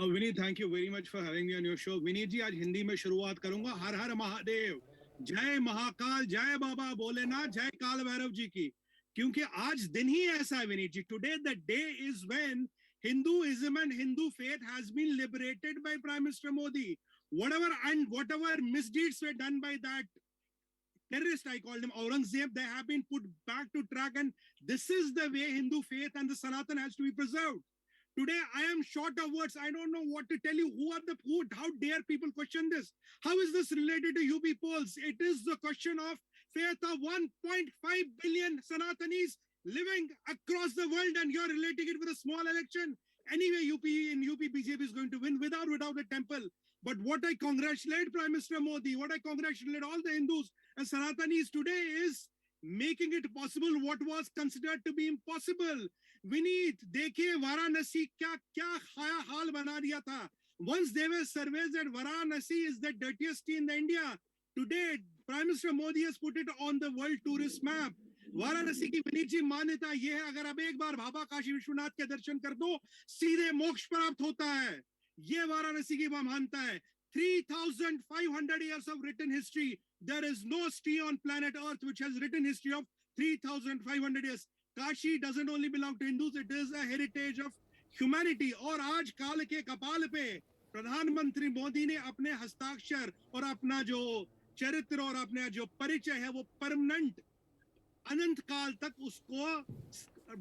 Vineet, thank you very much for having me on your show. Vineet ji, आज हिंदी में शुरुआत करूंगा। हर हर महादेव, जय महाकाल, जय बाबा भोलेनाथ, जय काल भैरव जी की। क्योंकि आज दिन ही ऐसा है Vineet ji. Today the day is when Hinduism and Hindu faith has been liberated by Prime Minister Modi. Whatever misdeeds were done by that terrorist, I called him Aurangzeb, they have been put back to track, and this is the way Hindu faith and the Sanatan has to be preserved. Today, I am short of words. I don't know what to tell you. How dare people question this? How is this related to UP polls? It is the question of faith of 1.5 billion Sanatanis living across the world, and you're relating it with a small election. Anyway, UP BJP is going to win without a temple. But what I congratulate Prime Minister Modi, what I congratulate all the Hindus and Sanatanis today is making it possible what was considered to be impossible. Vineet, देखिए वाराणसी क्या क्या हाल बना दिया था. Once there were surveys that Varanasi is the dirtiest city in the India. Today, Prime Minister Modi has put it on the world tourist map. Varanasi की विनीत जी मान्यता यह है, अगर आप एक बार बाबा काशी विश्वनाथ के दर्शन कर दो, सीधे मोक्ष प्राप्त होता है. ये वाराणसी की मान्यता है. 3,500 years of written history. There is no city on planet Earth which has written history of 3,500 years. Kashi doesn't only belong to Hindus, it is a heritage of humanity. और आज काल के कपाल पे प्रधानमंत्री मोदी ने अपने हस्ताक्षर और अपना जो चरित्र और अपना जो परिचय है वो परमानेंट अनंत काल तक उसको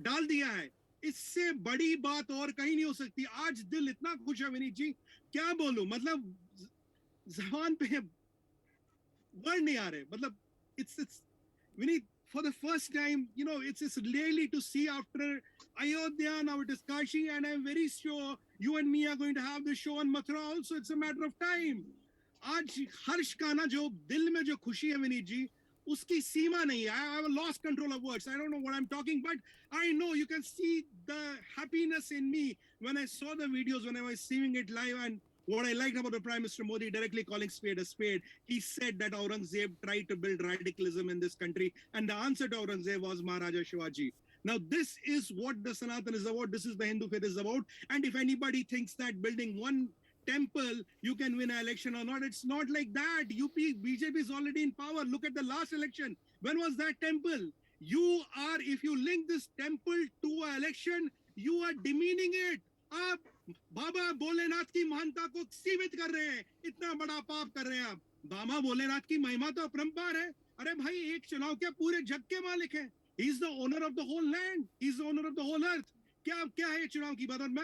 डाल दिया है. इससे बड़ी बात और कहीं नहीं हो सकती. आज दिल इतना खुश है विनीत जी, क्या बोलूं. मतलब जबान पे वर्ड नहीं आ रहे. मतलब it's Vineet, for the first time, it's really to see after Ayodhya, now it is Kashi, and I'm very sure you and me are going to have the show on Mathura also. It's a matter of time. आज हर्ष का ना जो दिल में जो खुशी है विनीत जी, उसकी सीमा नहीं है. I have lost control of words. I don't know what I'm talking, but I know you can see the happiness in me when I saw the videos, when I was seeing it live. And what I liked about the Prime Minister Modi directly calling spade a spade, he said that Aurangzeb tried to build radicalism in this country, and the answer to Aurangzeb was Maharaja Shivaji. Now, this is what the Sanatan is about. This is the Hindu faith is about. And if anybody thinks that building one temple you can win an election or not, it's not like that. UP BJP is already in power. Look at the last election. When was that temple? If you link this temple to an election, you are demeaning it. आप बाबा भोलेनाथ की महानता को सीमित कर रहे हैं. इतना बड़ा पाप कर रहे हैं आप. बाबा भोलेनाथ की महिमा तो अपरंपार है. अरे भाई, एक चुनाव क्या पूरे जग के मालिक है. He is the owner of the whole land, he is the owner of the whole earth. क्या क्या है चुनाव की बात. और मैं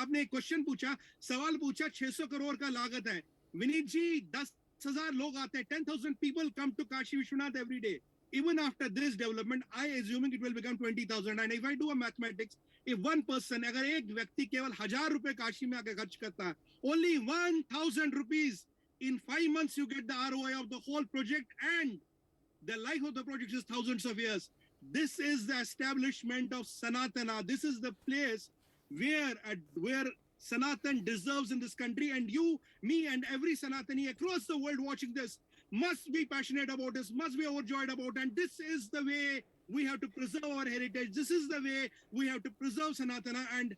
आपने एक क्वेश्चन पूछा, सवाल पूछा, 600 करोड़ का लागत है. विनीत जी, 10,000 लोग आते हैं. 10,000 people come to Kashi Vishwanath every day. Even after this development, I assuming it will become 20,000. And if I do a mathematics, if one person, अगर एक व्यक्ति केवल 1,000 रुपए काशी में आकर खर्च करता है, only 1,000 rupees, in 5 months you get the ROI of the whole project, and the life of the project is thousands of years. This is the establishment of Sanatana. This is the place where Sanatan deserves in this country. And you, me, and every Sanatani across the world watching this must be passionate about this, must be overjoyed about. And this is the way we have to preserve our heritage. This is the way we have to preserve Sanatana. And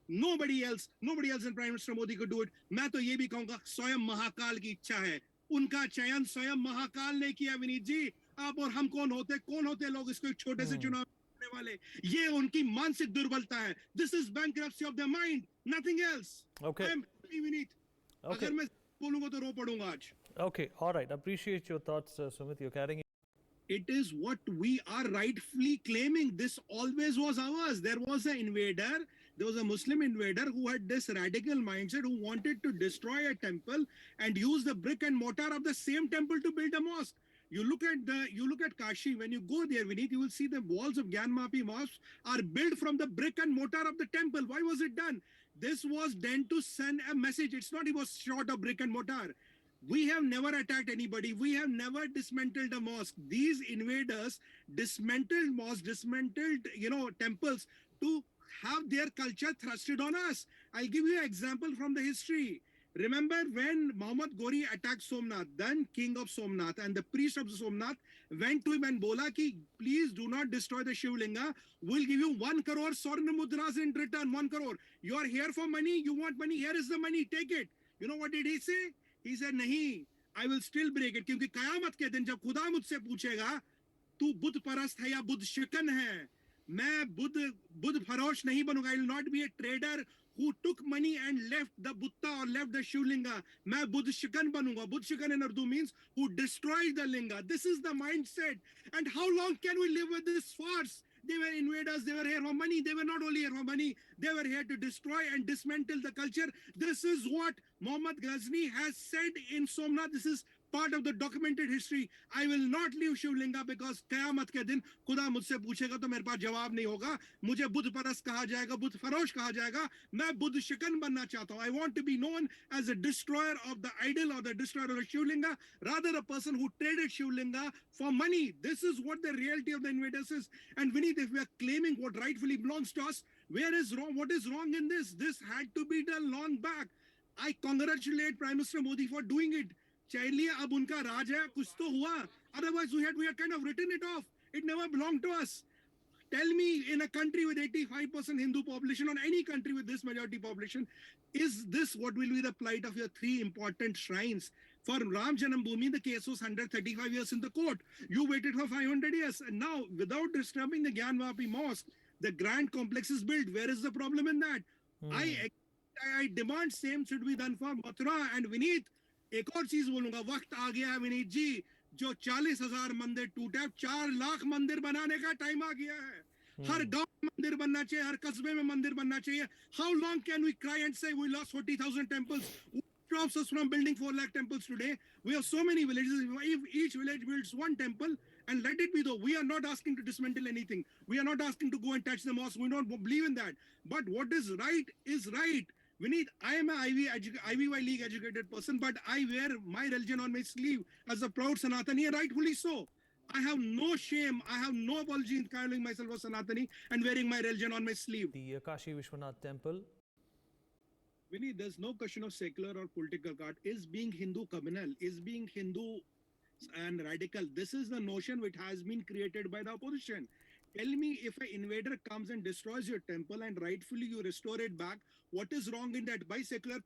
nobody else in Prime Minister Modi could do it. मैं तो ये भी कहूंगा, स्वयं महाकाल की इच्छा है. उनका चयन स्वयं महाकाल ने किया विनीत जी. आप और हम कौन होते लोग इसको एक छोटे से चुनाव करने वाले. ये उनकी मानसिक दुर्बलता है. This is bankruptcy of the mind, nothing else. Okay. I'm Vineet, Okay. अगर मैं बोलूंगा तो रो पड़ूंगा आज. Okay. All right. Appreciate your thoughts, Sumit. You're carrying. It is what we are rightfully claiming. This always was ours. There was an invader. There was a Muslim invader who had this radical mindset, who wanted to destroy a temple and use the brick and mortar of the same temple to build a mosque. You look at Kashi. When you go there, Vineet, you will see the walls of Gyanmapi mosque are built from the brick and mortar of the temple. Why was it done? This was done to send a message. It's not it was short of brick and mortar. We have never attacked anybody. We have never dismantled a mosque. These invaders dismantled mosques, dismantled, temples to have their culture thrusted on us. I'll give you an example from the history. Remember when Muhammad Ghori attacked Somnath, then king of Somnath, and the priest of Somnath went to him and bola ki, please do not destroy the Shivlinga. We'll give you 1 crore Swarna Mudras in return, 1 crore. You are here for money, you want money, here is the money, take it. You know what did he say? He said, nahi, I will still break it. क्योंकि कयामत के दिन जब खुदा मुझसे पूछेगा, तू बुद्ध परस्त है या बुद्ध शिकन है, मैं बुद्ध फरोश नहीं बनूंगा. I will not be a trader who took money and left the Buddha or left the Shivlinga. मैं बुद्ध शिकन बनूंगा. बुद्ध शिकन in Urdu means who destroyed the linga. This is the mindset. And how long can we live with this farce? They were invaders, they were here for money. They were not only here for money, they were here to destroy and dismantle the culture. This is what Muhammad Ghazni has said in Somnath. This is part of the documented history. I will not leave Shivlinga because क़यामत के दिन खुदा मुझसे पूछेगा तो मेरे पास जवाब नहीं होगा. मुझे बुद्ध परस्त कहा जाएगा, बुद्ध फरोश कहा जाएगा. मैं बुद्ध शिकन बनना चाहता हूं. I want to be known as a destroyer of the idol or the destroyer of the Shivlinga, rather a person who traded Shivlinga for money. This is what the reality of the invaders is. And Vineet, if we are claiming what rightfully belongs to us, where is wrong? What is wrong in this? This had to be done long back. I congratulate Prime Minister Modi for doing it. चलिए अब उनका राज है, कुछ तो हुआ. Otherwise we had kind of written it off. It never belonged to us. Tell me, in a country with 85% Hindu population, or any country with this majority population, is this what will be the plight of your 3 important shrines? For Ram Janambhoomi, the case was 135 years in the court. You waited for 500 years. And now, without disturbing the Gyanvapi Mosque, the grand complex is built. Where is the problem in that? I demand same should be done for Mathura and Vineet. एक और चीज बोलूंगा, वक्त आ गया है विनीत जी, जो 40,000 मंदिर टूटे, 4 लाख मंदिर बनाने का टाइम आ गया है. हर गांव में मंदिर बनना चाहिए, हर कस्बे में मंदिर बनना चाहिए. How long can we cry and say we lost 40,000 temples? What stops us from building 4 lakh temples today? We have so many villages. If each village builds 1 temple, and let it be though, we are not asking to dismantle anything. We are not asking to go and touch the mosque. We don't believe in that. But what is right is right. Vineet, I am an IVY League educated person, but I wear my religion on my sleeve as a proud Sanatani, and rightfully so. I have no shame, I have no apology in calling myself a Sanatani and wearing my religion on my sleeve. The Kashi Vishwanath temple. Vineet, there's no question of secular or political card. Is being Hindu communal? Is being Hindu and radical? This is the notion which has been created by the opposition. Tell me, if an invader comes and destroys your temple and rightfully you restore it back, what is wrong in that? By secular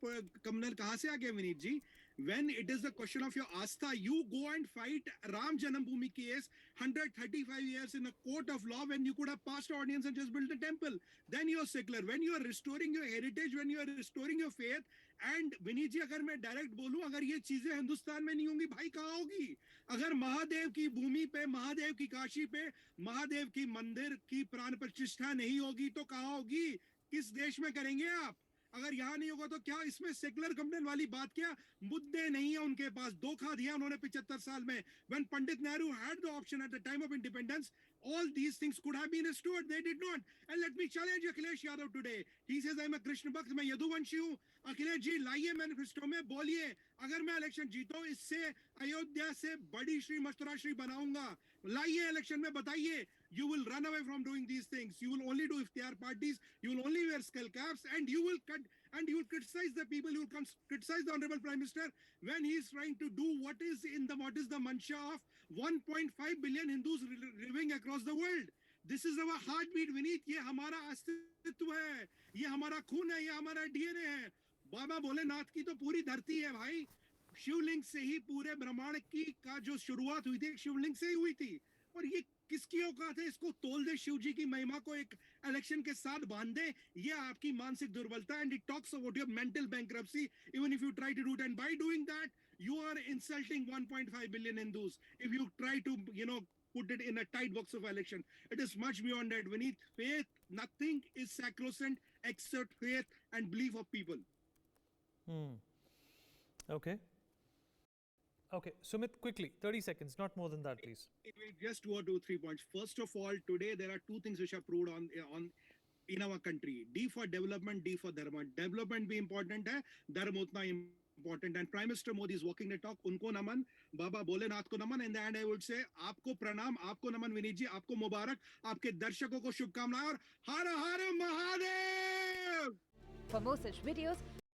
communal kahan se aa gaya, Vineet ji? When it is the question of your astha, you go and fight Ram Janambhoomi case 135 years in a court of law when you could have passed ordinance and just built a temple. Then you are secular. When you are restoring your heritage, when you are restoring your faith, and Vineet जी, अगर मैं direct बोलूं, अगर ये चीजें हिंदुस्तान में नहीं होंगी, भाई कहाँ होगी? अगर महादेव की भूमि पे, महादेव की काशी पे, महादेव की मंदिर की प्राण प्रतिष्ठा नहीं होगी तो कहाँ होगी? किस देश में करेंगे आप? अगर यहाँ नहीं होगा तो क्या इसमें सेकुलर कंप्लेन वाली बात? क्या मुद्दे नहीं है उनके पास? धोखा दिया उन्होंने 75 साल में. When Pandit Nehru had the option at the time of independence, all these things could have been restored. They did not. And let me challenge Akhilesh Yadav today. He says I'm a Krishna Bhakt, मैं यदुवंशी हूँ. अखिलेश जी, लाइए manifesto में, बोलिए अगर मैं election जीता हूँ, इससे अयोध्या से बड़ी श्री मथुरा श्री बनाऊंगा. लाइए इलेक्शन में, बताइए. You will run away from doing these things. You will only do iftiar parties. You will only wear skull caps, and you will criticize the people. You will criticize the Honorable Prime Minister when he is trying to do what is the mantra of 1.5 billion Hindus living across the world. This is our heartbeat, Vineet. ये हमारा अस्तित्व है, ये हमारा खून है, ये हमारा DNA है. बाबा भोलेनाथ की तो पूरी धरती है भाई. शिवलिंग से ही पूरे ब्रह्मांड की का जो शुरुआत हुई थी, शिवलिंग से ही हुई थी. और ये किसकी औकात है? इसको तोल दे, शिव जी की महिमा को एक इलेक्शन के साथ बांध दे. ये आपकी मानसिक दुर्बलता. And it talks about your mental bankruptcy even if you try to do it. And by doing that you are insulting 1.5 billion Hindus if you try to put it in a tight box of election. It is much beyond that. We need faith. Nothing is sacrosanct except faith and belief of people. Okay. Okay, Sumit, quickly, 30 seconds, not more than that, please. Just 2 or 3 points. First of all, today there are 2 things which are proved on in our country. D for development, D for dharma. Development भी important है, dharma उतना important. And Prime Minister Modi is walking the talk. उनको नमन, बाबा भोलेनाथ को नमन. In the end, I would say आपको प्रणाम, आपको नमन विनीत जी, आपको मुबारक, आपके दर्शकों को शुभकामनाएं और हर हर Mahadev. For more such videos,